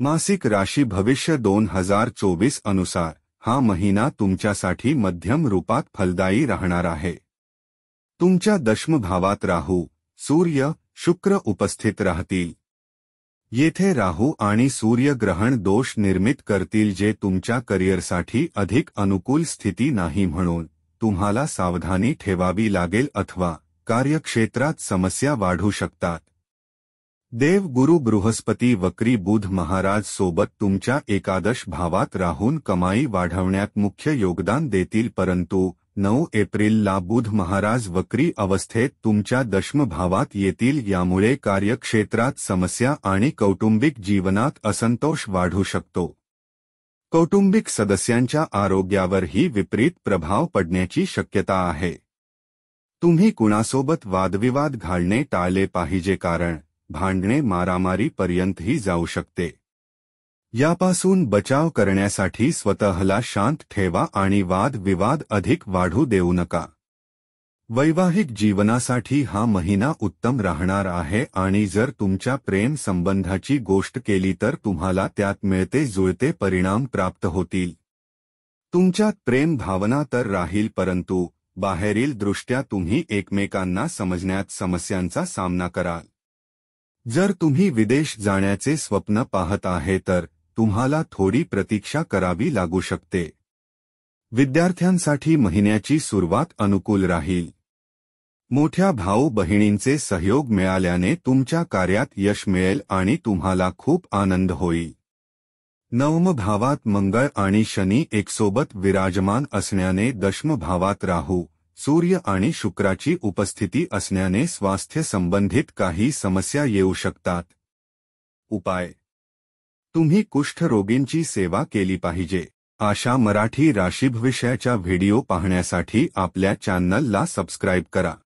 मासिक राशी भविष्य 2024 अनुसार हा महिना तुमच्यासाठी मध्यम रूपात फलदायी राहणार आहे। तुमच्या दशम भावात राहू, सूर्य, शुक्र उपस्थित राहतील। येथे राहू आणि सूर्य ग्रहण दोष निर्मित करतील जे तुमच्या करिअरसाठी अधिक अनुकूल स्थिती नाही, म्हणून तुम्हाला सावधानी ठेवावी लागेल अथवा कार्यक्षेत्रात समस्या वाढू शकतात। देव गुरु बृहस्पती वक्री बुध महाराज सोबत तुमच्या एकादश भावात राहून कमाई वाढवण्यात मुख्य योगदान देतील, परंतु 9 एप्रिलला बुध महाराज वक्री अवस्थेत तुमच्या दशम भावात येतील। यामुळे कार्यक्षेत्रात समस्या आणि कौटुंबिक जीवनात असंतोष वाढू शकतो। कौटुंबिक सदस्यांच्या आरोग्यावरही विपरीत प्रभाव पडण्याची शक्यता आहे। तुम्ही कुणासोबत वादविवाद घालणे टाळले पाहिजे, कारण भांडणे मारामारीपर्यंतही जाऊ शकते। यापासून बचाव करण्यासाठी स्वतःला शांत ठेवा आणि वाद-विवाद अधिक वाढू देऊ नका। वैवाहिक जीवनासाठी हा महिना उत्तम राहणार आहे आणि जर तुमच्या प्रेम संबंधाची गोष्ट केली तर तुम्हाला त्यात मिळते जुळते परिणाम प्राप्त होतील। तुमच्यात प्रेम भावना तर राहील, परंतु बाहेरील दृष्ट्या तुम्ही एकमेकांना समजण्यात समस्यांचा सामना कराल। जर तुम्ही विदेश जाण्याचे स्वप्न पाहत आहे तर तुम्हाला थोडी प्रतीक्षा करावी लागू शकते। विद्यार्थ्यांसाठी महिन्याची सुरुवात अनुकूल राहील। मोठ्या भाऊ-बहिणींचे सहयोग मिळाल्याने तुमच्या कार्यात यश मिळेल आणि तुम्हाला खूप आनंद होईल। नवम भावात मंगळ आणि शनी एकसोबत विराजमान असण्याने दशम भावात राहू, सूर्य आणि शुक्राची उपस्थिती असण्याने स्वास्थ्य संबंधित काही समस्या येऊ शकतात। उपाय: तुम्ही कुष्ठरोगींची सेवा केली पाहिजे। आशा मराठी राशीभविष्याच्या व्हिडिओ पाहण्यासाठी आपल्या चॅनलला सबस्क्राईब करा।